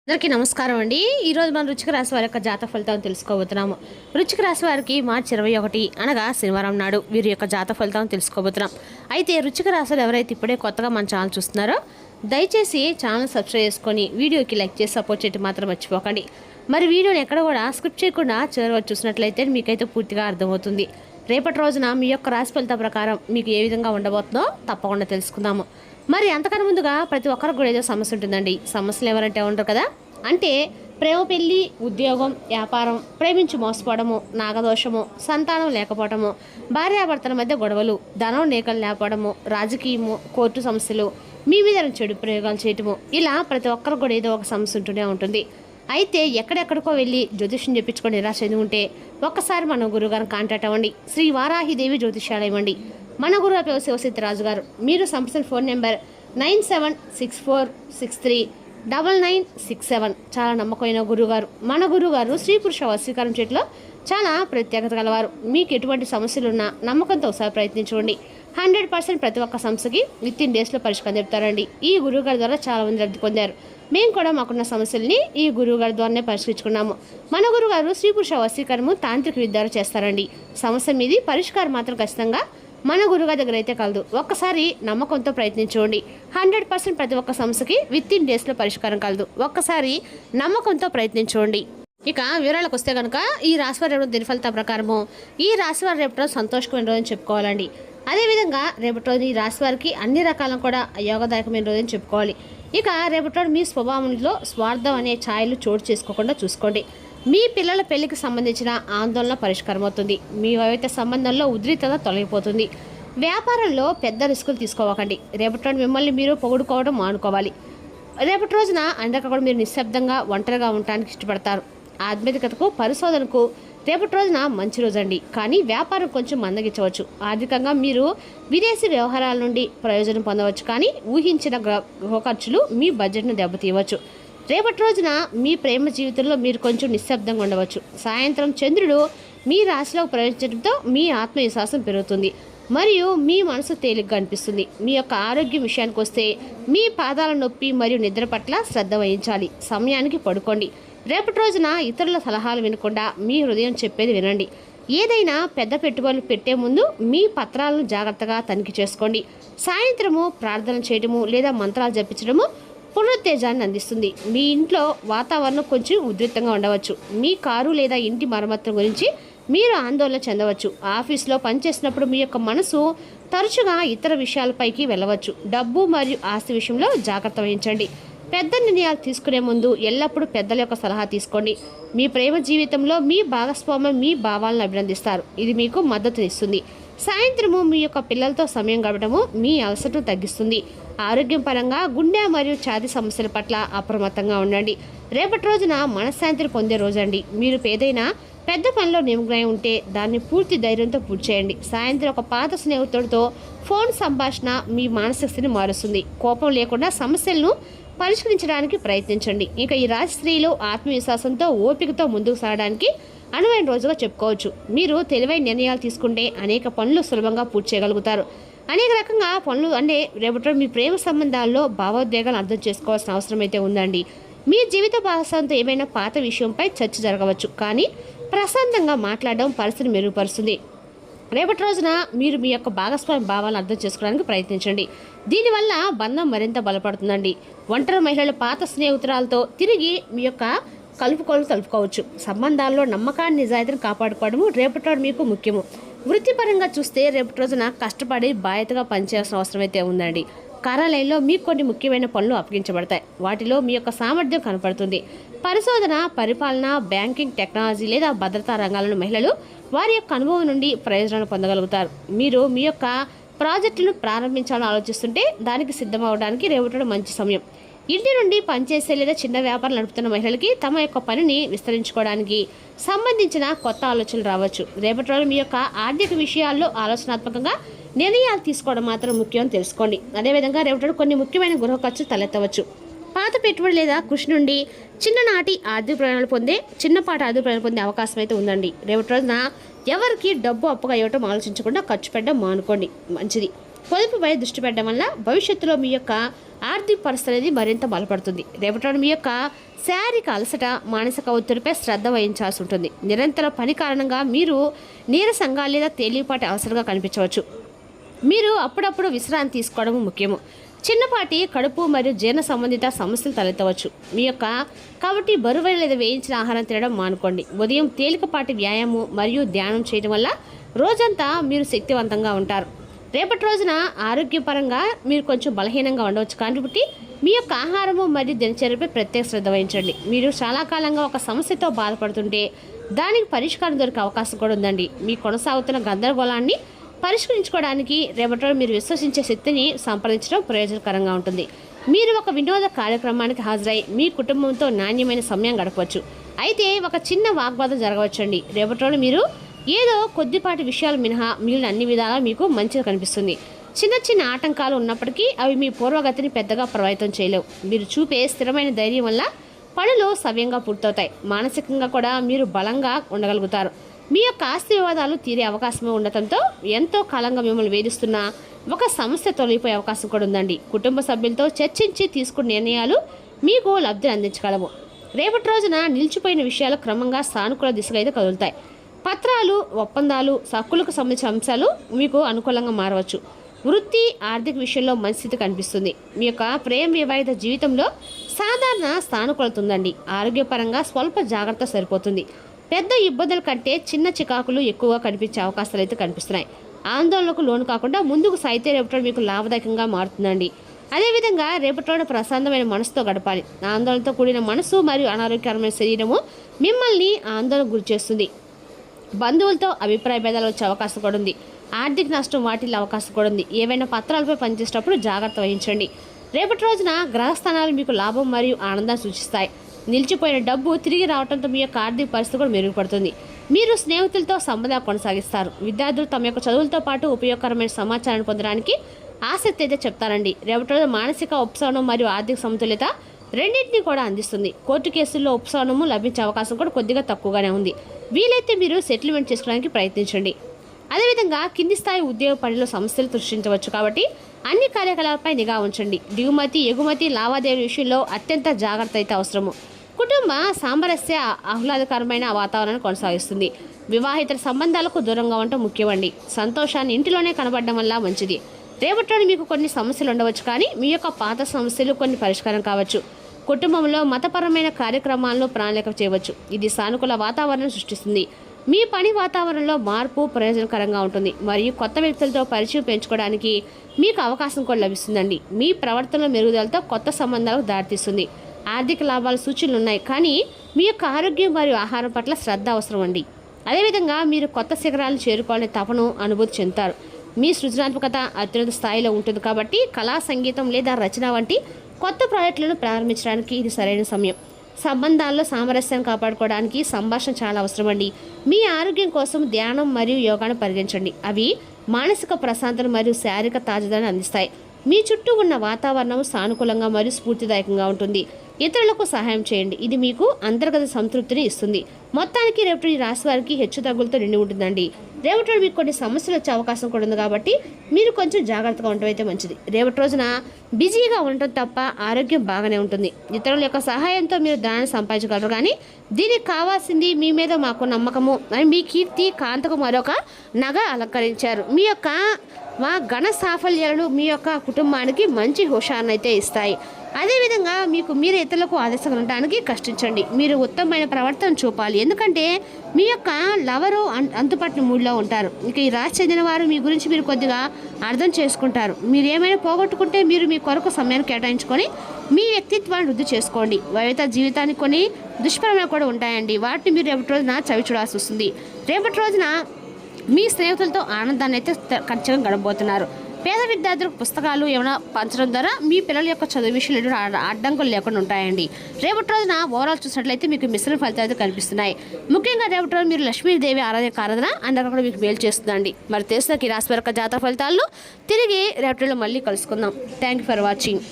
అందరికీ నమస్కారం అండి. ఈరోజు మనం వృశ్చిక రాశి వారి యొక్క జాతక ఫలితాలను తెలుసుకోబోతున్నాము. వృశ్చిక రాశి వారికి మార్చి 21 అనగా శనివారం నాడు వీరి యొక్క జాతక ఫలితాలను తెలుసుకోబోతున్నాం. అయితే వృశ్చిక రాశులు ఎవరైతే ఇప్పుడే కొత్తగా మన ఛానల్ చూస్తున్నారో దయచేసి ఛానల్ సబ్స్క్రైబ్ చేసుకొని వీడియోకి లైక్ చేసి సపోర్ట్ చేయడం మాత్రం మర్చిపోకండి. మరి వీడియోని ఎక్కడ కూడా స్కిప్ చేయకుండా చివరి వరకు చూసినట్లయితే మీకైతే పూర్తిగా అర్థమవుతుంది. రేపటి రోజున మీ యొక్క రాశి ఫలితం ప్రకారం మీకు ఏ విధంగా ఉండబోతుందో తప్పకుండా తెలుసుకుందాము. మరి అంతకన్నా ముందుగా ప్రతి ఒక్కరికి కూడా ఏదో సమస్య ఉంటుందండి. సమస్యలు ఎవరంటే ఉండరు కదా, అంటే ప్రేమ, పెళ్లి, ఉద్యోగం, వ్యాపారం, ప్రేమించి మోసపోవడము, నాగదోషము, సంతానం లేకపోవడము, భార్యాభర్తల మధ్య గొడవలు, ధనం నేకలు లేకపోవడము, రాజకీయము, కోర్టు సమస్యలు, మీ మీద చెడు ప్రయోగాలు చేయటము, ఇలా ప్రతి ఒక్కరికి కూడా ఏదో ఒక సమస్య ఉంటూనే ఉంటుంది. అయితే ఎక్కడెక్కడికో వెళ్ళి జ్యోతిష్యం చెప్పించుకొని నిరాశ చెంది ఉంటే ఒక్కసారి మన గురుగారిని కాంటాక్ట్ అవ్వండి. శ్రీ వారాహిదేవి జ్యోతిష్యాలయం అండి. మన గురువు శివసిద్ధరాజు గారు. మీరు సంస్థల ఫోన్ నెంబర్ 9764639967. చాలా నమ్మకమైన గురుగారు. మన గురుగారు స్త్రీ పురుష వశీకరణ చేతిలో చాలా ప్రత్యేకత గలవారు. మీకు ఎటువంటి సమస్యలున్నా నమ్మకంతో ఒకసారి ప్రయత్నించండి. 100% ప్రతి ఒక్క సమస్యకి విత్ ఇన్ డేస్లో పరిష్కారం చెప్తారండి. ఈ గురువుగారి ద్వారా చాలా మంది లబ్ధి పొందారు. మేము కూడా మాకున్న సమస్యల్ని ఈ గురువుగారి ద్వారానే పరిష్కరించుకున్నాము. మన గురుగారు స్త్రీ పురుష వశీకరణము తాంత్రిక విద్యాలు చేస్తారండి. సమస్య మీది పరిష్కారం మాత్రం ఖచ్చితంగా మన గురుగారి దగ్గర అయితే కలదు. ఒక్కసారి నమ్మకంతో ప్రయత్నించండి. 100% ప్రతి ఒక్క సమస్యకి విత్ ఇన్ డేస్లో పరిష్కారం కలదు. ఒక్కసారి నమ్మకంతో ప్రయత్నించండి. ఇక వివరాలకు వస్తే కనుక ఈ రాశివారి రేపు దిన ఫలితాల ప్రకారము ఈ రాశివారి రేపటి సంతోషకమైన రోజుని చెప్పుకోవాలండి. అదేవిధంగా రేపటి రోజు ఈ రాశివారికి అన్ని రకాలను కూడా యోగదాయకమైన రోజుని చెప్పుకోవాలి. ఇక రేపటి రోజు మీ స్వభావంలో స్వార్థం అనే ఛాయలు చోటు చేసుకోకుండా చూసుకోండి. మీ పిల్లల పెళ్లికి సంబంధించిన ఆందోళన పరిష్కారం అవుతుంది. మీ వైవిధ్య సంబంధంలో ఉద్రిక్తత తొలగిపోతుంది. వ్యాపారంలో పెద్ద రిస్కులు తీసుకోవకండి. రేపటి రోజు మిమ్మల్ని మీరు పొగుడుకోవడం మానుకోవాలి. రేపటి రోజున అందరికీ కూడా మీరు నిశ్శబ్దంగా ఒంటరిగా ఉండటానికి ఇష్టపడతారు. ఆధ్యాత్మికతకు, పరిశోధనకు రేపటి రోజున మంచి రోజు అండి. కానీ వ్యాపారం కొంచెం మందగించవచ్చు. ఆర్థికంగా మీరు విదేశీ వ్యవహారాల నుండి ప్రయోజనం పొందవచ్చు. కానీ ఊహించిన గృహ ఖర్చులు మీ బడ్జెట్ను దెబ్బతీయవచ్చు. రేపటి రోజున మీ ప్రేమ జీవితంలో మీరు కొంచెం నిశ్శబ్దంగా ఉండవచ్చు. సాయంత్రం చంద్రుడు మీ రాశిలో ప్రవేశించడంతో మీ ఆత్మవిశ్వాసం పెరుగుతుంది మరియు మీ మనసు తేలిగ్గా అనిపిస్తుంది. మీ యొక్క ఆరోగ్యం విషయానికి వస్తే మీ పాదాల నొప్పి మరియు నిద్ర పట్ల శ్రద్ధ వహించాలి. సమయానికి పడుకోండి. రేపటి రోజున ఇతరుల సలహాలు వినకుండా మీ హృదయం చెప్పేది వినండి. ఏదైనా పెద్ద పెట్టుబడులు పెట్టే ముందు మీ పత్రాలను జాగ్రత్తగా తనిఖీ చేసుకోండి. సాయంత్రము ప్రార్థన చేయడము లేదా మంత్రాలు జపించడము పునరుత్తేజాన్ని అందిస్తుంది. మీ ఇంట్లో వాతావరణం కొంచెం ఉద్రిక్తంగా ఉండవచ్చు. మీ కారు లేదా ఇంటి మరమ్మతుల గురించి మీరు ఆందోళన చెందవచ్చు. ఆఫీస్లో పనిచేసినప్పుడు మీ యొక్క మనసు తరచుగా ఇతర విషయాలపైకి వెళ్ళవచ్చు. డబ్బు మరియు ఆస్తి విషయంలో జాగ్రత్త వహించండి. పెద్ద నిర్ణయాలు తీసుకునే ముందు ఎల్లప్పుడూ పెద్దల యొక్క సలహా తీసుకోండి. మీ ప్రేమ జీవితంలో మీ భాగస్వామ్యం మీ భావాలను అభినందిస్తారు. ఇది మీకు మద్దతునిస్తుంది. సాయంత్రము మీ యొక్క పిల్లలతో సమయం గడపడము మీ అలసటను తగ్గిస్తుంది. ఆరోగ్యం పరంగా గుండె మరియు ఛాతీ సమస్యల పట్ల అప్రమత్తంగా ఉండండి. రేపటి రోజున మనశ్శాంతిని పొందే రోజండి. మీరు ఏదైనా పెద్ద పనిలో నిమగ్నమై ఉంటే దాన్ని పూర్తి ధైర్యంతో పూర్తి చేయండి. సాయంత్రం ఒక పాత స్నేహితుడితో ఫోన్ సంభాషణ మీ మానసిక స్థితిని మారుస్తుంది. కోపం లేకుండా సమస్యలను పరిష్కరించడానికి ప్రయత్నించండి. ఇక ఈ రాశి స్త్రీలు ఆత్మవిశ్వాసంతో ఓపికతో ముందుకు సాగడానికి అనువైన రోజుగా చెప్పుకోవచ్చు. మీరు తెలివైన నిర్ణయాలు తీసుకుంటే అనేక పనులు సులభంగా పూర్తి చేయగలుగుతారు. అనేక రకంగా పనులు అంటే రేపటి మీ ప్రేమ సంబంధాల్లో భావోద్వేగాలు అర్థం చేసుకోవాల్సిన అవసరం అయితే ఉందండి. మీ జీవిత భాగస్వామితో ఏమైనా పాత విషయంపై చర్చ జరగవచ్చు. కానీ ప్రశాంతంగా మాట్లాడడం పరిస్థితిని మెరుగుపరుస్తుంది. రేపటి రోజున మీరు మీ యొక్క భాగస్వామి భావాలను అర్థం చేసుకోవడానికి ప్రయత్నించండి. దీనివల్ల బంధం మరింత బలపడుతుందండి. ఒంటరి మహిళలు పాత స్నేహితురాలతో తిరిగి మీ యొక్క కలుపుకోవచ్చు. సంబంధాల్లో నమ్మకాన్ని, నిజాయితీని కాపాడుకోవడము రేపటి రోజు మీకు ముఖ్యము. వృత్తిపరంగా చూస్తే రేపటి రోజున కష్టపడి బాధ్యతగా పనిచేయాల్సిన అవసరం అయితే ఉందండి. కార్యాలయంలో మీకు కొన్ని ముఖ్యమైన పనులు అప్పగించబడతాయి. వాటిలో మీ యొక్క సామర్థ్యం కనపడుతుంది. పరిశోధన, పరిపాలన, బ్యాంకింగ్, టెక్నాలజీ లేదా భద్రతా రంగాలను మహిళలు వారి యొక్క అనుభవం నుండి ప్రయోజనాలు పొందగలుగుతారు. మీరు మీ యొక్క ప్రాజెక్టులను ప్రారంభించాలని ఆలోచిస్తుంటే దానికి సిద్ధమవడానికి రేపటి మంచి సమయం. ఇంటి నుండి పనిచేసే లేదా చిన్న వ్యాపారం నడుపుతున్న మహిళలకి తమ యొక్క పనిని విస్తరించుకోవడానికి సంబంధించిన కొత్త ఆలోచనలు రావచ్చు. రేపటి రోజు మీ యొక్క ఆర్థిక విషయాల్లో ఆలోచనాత్మకంగా నిర్ణయాలు తీసుకోవడం మాత్రం ముఖ్యం తెలుసుకోండి. అదేవిధంగా రేపటి కొన్ని ముఖ్యమైన గృహ ఖర్చు తలెత్తవచ్చు. పాత పెట్టుబడి లేదా కృషి నుండి చిన్నపాటి ఆర్థిక ప్రయోజనాలు పొందే అవకాశం అయితే ఉందండి. రేపటి రోజున ఎవరికి డబ్బు అప్పుగా ఇవ్వటం ఆలోచించకుండా ఖర్చు పెట్టడం మానుకోండి, మంచిది. పొదుపుపై దృష్టి పెట్టడం వల్ల భవిష్యత్తులో మీ యొక్క ఆర్థిక పరిస్థితి అనేది మరింత బలపడుతుంది. రేపటి రోజున మీ యొక్క శారీరక అలసట, మానసిక ఒత్తిడిపై శ్రద్ధ వహించాల్సి ఉంటుంది. నిరంతర పని కారణంగా మీరు నీరసంగా లేదా తేలికపాటి అవసరంగా కనిపించవచ్చు. మీరు అప్పుడప్పుడు విశ్రాంతి తీసుకోవడం ముఖ్యము. చిన్నపాటి కడుపు మరియు జీర్ణ సంబంధిత సమస్యలు తలెత్తవచ్చు కాబట్టి బరువైన లేదా వేయించిన ఆహారం తినడం మానుకోండి. ఉదయం తేలికపాటి వ్యాయామం మరియు ధ్యానం చేయడం వల్ల రోజంతా మీరు శక్తివంతంగా ఉంటారు. రేపటి రోజున ఆరోగ్యపరంగా మీరు కొంచెం బలహీనంగా ఉండవచ్చు కాబట్టి మీ యొక్క ఆహారము మరియు దినచర్యపై ప్రత్యేక శ్రద్ధ వహించండి. మీరు చాలా కాలంగా ఒక సమస్యతో బాధపడుతుంటే దానికి పరిష్కారం దొరికే అవకాశం కూడా ఉందండి. మీ కొనసాగుతున్న గందరగోళాన్ని పరిష్కరించుకోవడానికి రేపటి రోజు మీరు విశ్వసించే శక్తిని సంప్రదించడం ప్రయోజనకరంగా ఉంటుంది. మీరు ఒక వినోద కార్యక్రమానికి హాజరై మీ కుటుంబంతో నాణ్యమైన సమయం గడపవచ్చు. అయితే ఒక చిన్న వాగ్వాదం జరగవచ్చండి. రేపటి రోజు మీరు ఏదో కొద్దిపాటి విషయాలు మినహా మిగిలిన అన్ని విధాలా మీకు మంచిగా కనిపిస్తుంది. చిన్న చిన్న ఆటంకాలు ఉన్నప్పటికీ అవి మీ పూర్వగతిని పెద్దగా ప్రభావితం చేయలేవు. మీరు చూపే స్థిరమైన ధైర్యం వల్ల పనులు సవ్యంగా పూర్తవుతాయి. మానసికంగా కూడా మీరు బలంగా ఉండగలుగుతారు. మీ యొక్క ఆస్తి వివాదాలు తీరే అవకాశమే ఉండటంతో ఎంతో కాలంగా మిమ్మల్ని వేధిస్తున్న ఒక సమస్య తొలగిపోయే అవకాశం కూడా ఉందండి. కుటుంబ సభ్యులతో చర్చించి తీసుకున్న నిర్ణయాలు మీకు లబ్ధిని అందించగలవు. రేపటి రోజున నిలిచిపోయిన విషయాలు క్రమంగా సానుకూల దిశగా అయితే కదులుతాయి. పత్రాలు, ఒప్పందాలు, హక్కులకు సంబంధించిన అంశాలు మీకు అనుకూలంగా మారవచ్చు. వృత్తి, ఆర్థిక విషయంలో మంచి స్థితి కనిపిస్తుంది. మీ యొక్క ప్రేమ వివాహిత జీవితంలో సాధారణ సానుకూలత ఉందండి. ఆరోగ్యపరంగా స్వల్ప జాగ్రత్త సరిపోతుంది. పెద్ద ఇబ్బందుల కంటే చిన్న చికాకులు ఎక్కువగా కనిపించే అవకాశాలు అయితే కనిపిస్తున్నాయి. ఆందోళనకు లోను కాకుండా ముందుకు సాగితే రేపటి మీకు లాభదాయకంగా మారుతుందండి. అదేవిధంగా రేపటి ప్రశాంతమైన మనసుతో గడపాలి. ఆందోళనతో కూడిన మనసు మరియు అనారోగ్యకరమైన శరీరము మిమ్మల్ని ఆందోళనకు గురి చేస్తుంది. బంధువులతో అభిప్రాయ భేదాలు వచ్చే అవకాశం కూడా ఉంది. ఆర్థిక నష్టం వాటిల్లో అవకాశం కూడా ఉంది. ఏవైనా పత్రాలపై పనిచేసేటప్పుడు జాగ్రత్త వహించండి. రేపటి రోజున గ్రహస్థానాలు మీకు లాభం మరియు ఆనందాన్ని సూచిస్తాయి. నిలిచిపోయిన డబ్బు తిరిగి రావడంతో మీ యొక్క ఆర్థిక పరిస్థితి కూడా మెరుగుపడుతుంది. మీరు స్నేహితులతో సంబంధాలు కొనసాగిస్తారు. విద్యార్థులు తమ యొక్క చదువులతో పాటు ఉపయోగకరమైన సమాచారాన్ని పొందడానికి ఆసక్తి అయితే చెప్తారండి. రేపటి రోజు మానసిక ఉపశమనం మరియు ఆర్థిక సమతుల్యత రెండింటినీ కూడా అందిస్తుంది. కోర్టు కేసుల్లో ఉపశమనము లభించే అవకాశం కూడా కొద్దిగా తక్కువగానే ఉంది. వీలైతే మీరు సెటిల్మెంట్ చేసుకోవడానికి ప్రయత్నించండి. అదేవిధంగా కింది స్థాయి ఉద్యోగ పనిలో సమస్యలు సృష్టించవచ్చు కాబట్టి అన్ని కార్యకలాపాలపై నిఘా ఉంచండి. దిగుమతి, ఎగుమతి లావాదేవీల విషయంలో అత్యంత జాగ్రత్త అయితే అవసరము. కుటుంబ సామరస్య ఆహ్లాదకరమైన వాతావరణాన్ని కొనసాగిస్తుంది. వివాహిత సంబంధాలకు దూరంగా ఉండటం ముఖ్యమండి. సంతోషాన్ని ఇంటిలోనే కనబడడం వల్ల మంచిది. రేపటి మీకు కొన్ని సమస్యలు ఉండవచ్చు, కానీ మీ యొక్క పాత సమస్యలు కొన్ని పరిష్కారం కావచ్చు. కుటుంబంలో మతపరమైన కార్యక్రమాలను ప్రణాళిక చేయవచ్చు. ఇది సానుకూల వాతావరణం సృష్టిస్తుంది. మీ పని వాతావరణంలో మార్పు ప్రయోజనకరంగా ఉంటుంది మరియు కొత్త వ్యక్తులతో పరిచయం పెంచుకోవడానికి మీకు అవకాశం కూడా లభిస్తుందండి. మీ ప్రవర్తనలో మెరుగుదలతో కొత్త సంబంధాలకు దారితీస్తుంది. ఆర్థిక లాభాల సూచనలు ఉన్నాయి, కానీ మీ యొక్క ఆరోగ్యం మరియు ఆహారం పట్ల శ్రద్ధ అవసరం అండి. అదేవిధంగా మీరు కొత్త శిఖరాలను చేరుకోవాలనే తపను అనుభూతి చెందుతారు. మీ సృజనాత్మకత అత్యున్నత స్థాయిలో ఉంటుంది కాబట్టి కళా, సంగీతం లేదా రచన వంటి కొత్త ప్రాజెక్టులను ప్రారంభించడానికి ఇది సరైన సమయం. సంబంధాల్లో సామరస్యాన్ని కాపాడుకోవడానికి సంభాషణ చాలా అవసరం అండి. మీ ఆరోగ్యం కోసం ధ్యానం మరియు యోగాను పరిగణించండి. అవి మానసిక ప్రశాంతత మరియు శారీరక తాజాదనాన్ని అందిస్తాయి. మీ చుట్టూ ఉన్న వాతావరణం సానుకూలంగా మరియు స్ఫూర్తిదాయకంగా ఉంటుంది. ఇతరులకు సహాయం చేయండి. ఇది మీకు అంతర్గత సంతృప్తిని ఇస్తుంది. మొత్తానికి రేపటి రాశి వారికి హెచ్చు తగ్గులతో నిండి ఉంటుందండి. రేపటి మీకు కొన్ని సమస్యలు వచ్చే అవకాశం కూడా ఉంది కాబట్టి మీరు కొంచెం జాగ్రత్తగా ఉండటం అయితే మంచిది. రేపటి రోజున బిజీగా ఉండటం తప్ప ఆరోగ్యం బాగానే ఉంటుంది. ఇతరుల యొక్క సహాయంతో మీరు ధనాన్ని సంపాదించగలరు, కానీ దీనికి కావాల్సింది మీ మీద మాకు నమ్మకము అని మీ కీర్తి కాంతకు మరొక నగ అలంకరించారు. మీ యొక్క ఘన సాఫల్యాలను మీ యొక్క కుటుంబానికి మంచి హుషారును అయితే ఇస్తాయి. అదేవిధంగా మీరు ఇతరులకు ఆదర్శంగా ఉండడానికి కష్టించండి. మీరు ఉత్తమమైన ప్రవర్తన చూపాలి, ఎందుకంటే మీ యొక్క లవరు అంతుపట్టిన మూడ్లో ఉంటారు. ఇక ఈ రాశి చెందిన వారు మీ గురించి మీరు కొద్దిగా అర్థం చేసుకుంటారు. మీరు ఏమైనా పోగొట్టుకుంటే మీరు మీ కొరకు సమయాన్ని కేటాయించుకొని మీ వ్యక్తిత్వాన్ని వృద్ధి చేసుకోండి. వైవిత జీవితానికి కొన్ని దుష్పరిణామాలు కూడా ఉంటాయండి. వాటిని మీరు రేపటి రోజున చవి చూడాల్సి వస్తుంది. రేపటి రోజున మీ స్నేహితులతో ఆనందాన్ని అయితే ఖచ్చితంగా గడపబోతున్నారు. పేద విద్యార్థులకు పుస్తకాలు ఏమైనా పంచడం ద్వారా మీ పిల్లల యొక్క చదువు విషయంలో అడ్డంకులు లేకుండా ఉంటాయండి. రేపటి రోజున ఓవరాల్ చూసినట్లయితే మీకు మిశ్రమ ఫలితాలు కనిపిస్తున్నాయి. ముఖ్యంగా రేపటి రోజు మీరు లక్ష్మీదేవి ఆరాధన అందరూ కూడా మీకు మేలు చేస్తుందండి. మరి తెలిసిన ఈ రాశి వరకు జాతక ఫలితాలను తిరిగి రేపటిలో మళ్ళీ కలుసుకుందాం. Thank you for watching.